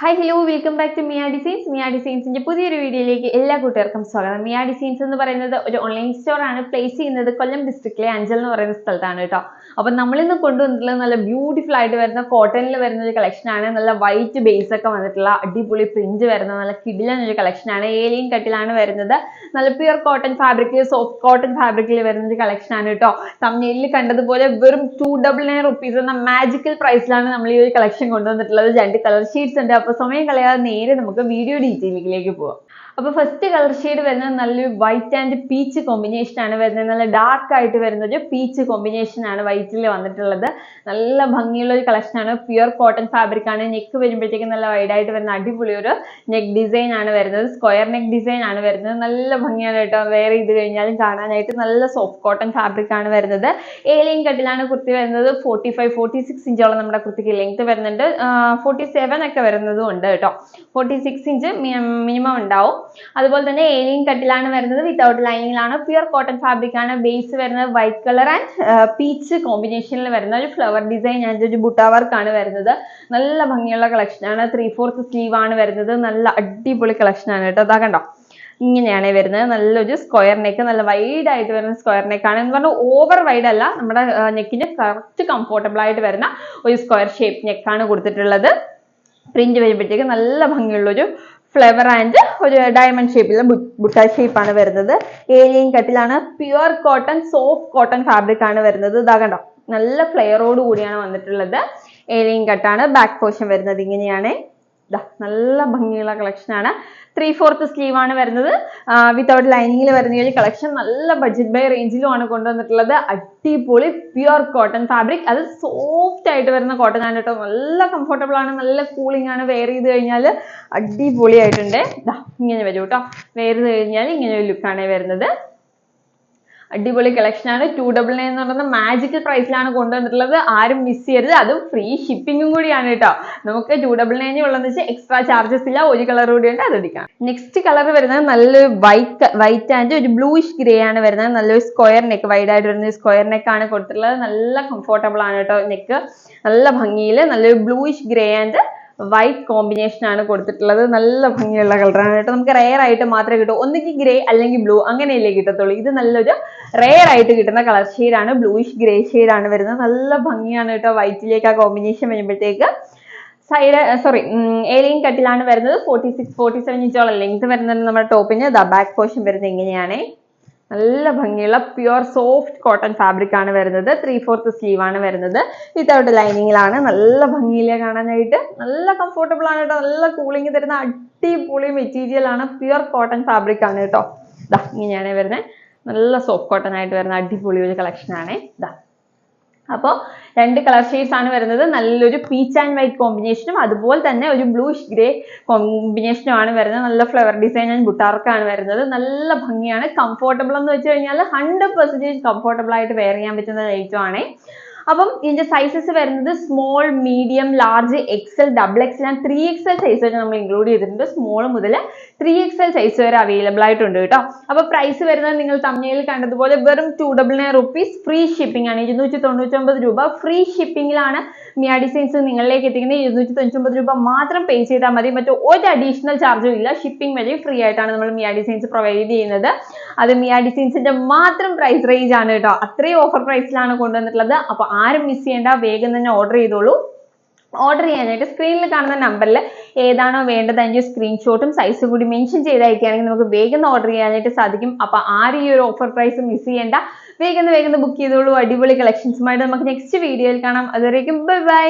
Hi hello welcome back to Miya designs. മിയ ഡിസൈൻസിന്റെ പുതിയൊരു വീഡിയോയിലേക്ക് എല്ലാ കൂട്ടുകാർക്കും സ്വാഗതം. മിയ ഡിസൈൻസ് എന്ന് പറയുന്നത് ഒരു ഓൺലൈൻ സ്റ്റോർ ആണ്. പ്ലേസ് ചെയ്യുന്നത് കൊല്ലം ഡിസ്ട്രിക്റ്റിലെ അഞ്ചൽ എന്ന് പറയുന്ന സ്ഥലത്താണ് കേട്ടോ. അപ്പൊ നമ്മളിന്ന് കൊണ്ടുവന്നിട്ടുള്ളത് നല്ല ബ്യൂട്ടിഫുൾ ആയിട്ട് വരുന്ന കോട്ടണിൽ വരുന്ന ഒരു കളക്ഷൻ ആണ്. നല്ല വൈറ്റ് ബേസ് ഒക്കെ വന്നിട്ടുള്ള അടിപൊളി പ്രിന്റ് വരുന്ന നല്ല കിടിലൻ ഒരു കളക്ഷൻ ആണ്. ഏലിയൻ കട്ടിലാണ് വരുന്നത്. നല്ല പ്യുർ കോട്ടൺ ഫാബ്രിക്കിൽ സോഫ്റ്റ് കോട്ടൺ ഫാബ്രിക്കിൽ വരുന്ന ഒരു കളക്ഷൻ ആണ് കേട്ടോ. തമ്മിലിൽ കണ്ടതുപോലെ വെറും 299 rupees എന്ന മാജിക്കൽ പ്രൈസിലാണ് നമ്മൾ ഈ ഒരു കളക്ഷൻ കൊണ്ടുവന്നിട്ടുള്ളത്. രണ്ട് കളർ ഷീറ്റ്സ് ഉണ്ട്. അപ്പൊ സമയം കളയാതെ നേരെ നമുക്ക് വീഡിയോ ഡീറ്റെയിലിലേക്ക് പോവാം. അപ്പൊ ഫസ്റ്റ് കളർ ഷെയ്ഡ് വരുന്നത് നല്ലൊരു വൈറ്റ് ആൻഡ് പീച്ച് കോമ്പിനേഷൻ ആണ് വരുന്നത്. നല്ല ഡാർക്ക് ആയിട്ട് വരുന്ന ഒരു പീച്ച് കോമ്പിനേഷൻ ആണ് വൈറ്റിൽ വന്നിട്ടുള്ളത്. നല്ല ഭംഗിയുള്ള ഒരു കളക്ഷൻ ആണ്. പ്യുർ കോട്ടൺ ഫാബ്രിക് ആണ്. നെക്ക് വരുമ്പോഴത്തേക്കും നല്ല വൈഡ് ആയിട്ട് വരുന്ന അടിപൊളി ഒരു നെക്ക് ഡിസൈൻ ആണ് വരുന്നത്. സ്ക്വയർ നെക്ക് ഡിസൈൻ ആണ് വരുന്നത്. നല്ല ഭംഗിയാണ് കേട്ടോ. വെയർ ചെയ്ത് കഴിഞ്ഞാലും കാണാനായിട്ട് നല്ല സോഫ്റ്റ് കോട്ടൺ ഫാബ്രിക് ആണ് വരുന്നത്. ഏലിയൻ കട്ടിലാണ് കുർത്തി വരുന്നത്. 45-46 ഇഞ്ചോളം നമ്മുടെ കുർത്തിക്ക് ലെങ്ത് വരുന്നുണ്ട്. 47 ഒക്കെ വരുന്നതും ഉണ്ട് കേട്ടോ. 46 ഇഞ്ച് മിനിമം ഉണ്ടാവും. അതുപോലെ തന്നെ ഏലിയൻ കട്ടിലാണ് വരുന്നത്. വിത്തൗട്ട് ലൈനിങ്ങിലാണ്. പ്യുർ കോട്ടൺ ഫാബ്രിക് ആണ്. ബേസ് വരുന്നത് വൈറ്റ് കളർ ആൻഡ് പീച്ച് കോമ്പിനേഷനിൽ വരുന്ന ഒരു ഫ്ലവർ ഡിസൈൻ ആൻഡ് ഒരു ബുട്ട വർക്ക് ആണ് വരുന്നത്. നല്ല ഭംഗിയുള്ള കളക്ഷൻ ആണ്. 3/4 സ്ലീവ് ആണ് വരുന്നത്. നല്ല അടിപൊളി കളക്ഷൻ ആണ് കേട്ടോ. അതാ കണ്ടോ, ഇങ്ങനെയാണ് വരുന്നത്. നല്ലൊരു സ്ക്വയർ നെക്ക്, നല്ല വൈഡ് ആയിട്ട് വരുന്ന സ്ക്വയർ നെക്ക് ആണ്. എന്ന് പറഞ്ഞാൽ ഓവർ വൈഡ് അല്ല, നമ്മുടെ നെക്കിന് കറക്റ്റ് കംഫോർട്ടബിൾ ആയിട്ട് വരുന്ന ഒരു സ്ക്വയർ ഷേപ്പ് നെക്കാണ് കൊടുത്തിട്ടുള്ളത്. പ്രിന്റ് വരുമ്പോഴത്തേക്ക് നല്ല ഭംഗിയുള്ളൊരു ഫ്ലവർ ആൻഡ് ഒരു ഡയമണ്ട് ഷേപ്പിലുള്ള ബുട്ട ഷേപ്പ് ആണ് വരുന്നത്. ഏലിയൻ കട്ടിലാണ്. Pure cotton soft cotton fabric ആണ് വരുന്നത്. ഇതാ കണ്ടോ, നല്ല ഫ്ലെയറോട് കൂടിയാണ് വന്നിട്ടുള്ളത്. ഏലിയൻ കട്ടാണ്. ബാക്ക് പോർഷൻ വരുന്നത് ഇങ്ങനെയാണ്. നല്ല ഭംഗിയുള്ള കളക്ഷൻ ആണ്. 3/4 സ്ലീവ് ആണ് വരുന്നത്. വിത്തൗട്ട് ലൈനിങ്ങിൽ വരുന്ന ഒരു കളക്ഷൻ നല്ല ബഡ്ജറ്റ് ബൈ റേഞ്ചിലും ആണ് കൊണ്ടുവന്നിട്ടുള്ളത്. അടിപൊളി പ്യുർ കോട്ടൺ ഫാബ്രിക്. അത് സോഫ്റ്റ് ആയിട്ട് വരുന്ന കോട്ടൺ ആണ് കേട്ടോ. നല്ല കംഫർട്ടബിൾ ആണ്. നല്ല കൂളിംഗ് ആണ്. വെയർ ചെയ്ത് കഴിഞ്ഞാൽ അടിപൊളി ആയിട്ടുണ്ട്. ഇങ്ങനെ വരും കേട്ടോ. വെയർ ചെയ്ത് കഴിഞ്ഞാൽ ഇങ്ങനെ ഒരു ലുക്കാണ് വരുന്നത്. അടിപൊളി കളക്ഷൻ ആണ്. 299 എന്ന് പറയുന്ന മാജിക്കൽ പ്രൈസിലാണ് കൊണ്ടുവന്നിട്ടുള്ളത്. ആരും മിസ് ചെയ്യരുത്. അതും ഫ്രീ ഷിപ്പിംഗും കൂടിയാണ് കേട്ടോ. നമുക്ക് 299 ഉള്ളതെന്ന് വെച്ചാൽ എക്സ്ട്രാ ചാർജസ് ഇല്ല. ഒരു കളർ കൂടി ഉണ്ട്, അത് എടുക്കാം. നെക്സ്റ്റ് കളർ വരുന്നത് നല്ലൊരു വൈറ്റ് ആൻഡ് ഒരു ബ്ലൂയിഷ് ഗ്രേ ആണ് വരുന്നത്. നല്ലൊരു സ്ക്വയർ നെക്ക്, വൈഡ് ആയിട്ട് വരുന്ന സ്ക്വയർ നെക്ക് ആണ് കൊടുത്തിട്ടുള്ളത്. നല്ല കംഫോർട്ടബിൾ ആണ് കേട്ടോ. നെക്ക് നല്ല ഭംഗിയിൽ നല്ലൊരു bluish grey and white combination ആണ് കൊടുത്തിട്ടുള്ളത്. നല്ല ഭംഗിയുള്ള കളറാണ് കേട്ടോ. നമുക്ക് റെയർ ആയിട്ട് മാത്രമേ കിട്ടൂ. ഒന്നുകിൽ ഗ്രേ അല്ലെങ്കിൽ ബ്ലൂ, അങ്ങനെയല്ലേ കിട്ടത്തുള്ളൂ. ഇത് നല്ലൊരു റെയർ ആയിട്ട് കിട്ടുന്ന കളർ ഷെയ്ഡ് ആണ്. ബ്ലൂയിഷ് ഗ്രേ ഷെയ്ഡ് ആണ് വരുന്നത്. നല്ല ഭംഗിയാണ് കേട്ടോ. വൈറ്റിലേക്ക് ആ കോമ്പിനേഷൻ വരുമ്പോഴത്തേക്ക് ഏലിയൻ കട്ടിലാണ് വരുന്നത്. 46-47 ഇഞ്ചോളം ലെങ്ത് വരുന്നുണ്ട് നമ്മുടെ ടോപ്പിന്. ബാക്ക് പോർഷൻ വരുന്നത് ഇങ്ങനെയാണ്. നല്ല ഭംഗിയുള്ള പ്യുർ സോഫ്റ്റ് കോട്ടൺ ഫാബ്രിക് ആണ് വരുന്നത്. 3/4 സ്ലീവ് ആണ് വരുന്നത്. വിത്തൗട്ട് ലൈനിങ്ങിലാണ്. നല്ല ഭംഗിയിലെ കാണാനായിട്ട്. നല്ല കംഫോർട്ടബിൾ ആണ് കേട്ടോ. നല്ല കൂളിംഗ് തരുന്ന അടിപൊളി മെറ്റീരിയൽ ആണ്. പ്യുർ കോട്ടൺ ഫാബ്രിക് ആണ് കേട്ടോ. ഇങ്ങനെയാണ് വരുന്നത്. നല്ല സോഫ്റ്റ് കോട്ടൺ ആയിട്ട് വരുന്ന അടിപൊളി ഒരു കളക്ഷൻ ആണ്. അപ്പോൾ രണ്ട് കളർ ഷെയ്ഡ്സ് ആണ് വരുന്നത്. നല്ലൊരു പീച്ച് ആൻഡ് വൈറ്റ് കോമ്പിനേഷനും അതുപോലെ തന്നെ ഒരു ബ്ലൂഷ് ഗ്രേ കോമ്പിനേഷനും ആണ് വരുന്നത്. നല്ല ഫ്ലവർ ഡിസൈൻ ആൻഡ് ബുട്ടാർക്കാണ് വരുന്നത്. നല്ല ഭംഗിയാണ്. കംഫോർട്ടബിൾ എന്ന് വെച്ച് കഴിഞ്ഞാൽ 100% കംഫോർട്ടബിൾ ആയിട്ട് വെയർ ചെയ്യാൻ പറ്റുന്ന ഐറ്റം ആണ്. അപ്പം ഇതിന്റെ സൈസസ് വരുന്നത് small, medium, large, XL, XXL and 3XL size വരെ നമ്മൾ ഇൻക്ലൂഡ് ചെയ്തിട്ടുണ്ട്. സ്മോൾ മുതൽ 3XL സൈസ് വരെ അവൈലബിൾ ആയിട്ടുണ്ട് കേട്ടോ. അപ്പൊ പ്രൈസ് വരുന്നത് നിങ്ങൾ തമ്മിൽ കണ്ടതുപോലെ വെറും 299 rupees. ഫ്രീ ഷിപ്പിംഗ് ആണ്. 299 രൂപ ഫ്രീ ഷിപ്പിംഗിലാണ് മിയ ഡിസൈൻസ് നിങ്ങളിലേക്ക് എത്തിക്കുന്നത്. 299 രൂപ മാത്രം പേ ചെയ്താൽ മതി. മറ്റു ഒരു അഡീഷണൽ ചാർജും ഇല്ല. ഷിപ്പിംഗ് വഴി ഫ്രീ ആയിട്ടാണ് നമ്മൾ മിയ ഡിസൈൻസ് പ്രൊവൈഡ് ചെയ്യുന്നത്. അത് മിയ ഡിസൈൻസിന്റെ മാത്രം പ്രൈസ് റേഞ്ച് ആണ് കേട്ടോ. അത്രയും ഓഫർ പ്രൈസിലാണ് കൊണ്ടുവന്നിട്ടുള്ളത്. അപ്പൊ ആരും മിസ് ചെയ്യേണ്ട. വേഗം തന്നെ ഓർഡർ ചെയ്തോളൂ. ഓർഡർ ചെയ്യാനായിട്ട് സ്ക്രീനിൽ കാണുന്ന നമ്പറിൽ ഏതാണോ വേണ്ടത് അതിന്റെ സ്ക്രീൻഷോട്ടും സൈസും കൂടി മെൻഷൻ ചെയ്തയക്കുകയാണെങ്കിൽ നമുക്ക് വേഗം ഓർഡർ ചെയ്യാനായിട്ട് സാധിക്കും. അപ്പൊ ആരും ഈ ഒരു ഓഫർ പ്രൈസ് മിസ് ചെയ്യേണ്ട. വേഗം ബുക്ക് ചെയ്തോളൂ. അടിപൊളി കളക്ഷൻസുമായിട്ട് നമുക്ക് നെക്സ്റ്റ് വീഡിയോയിൽ കാണാം. അതുവരേക്കും ബൈ ബൈ.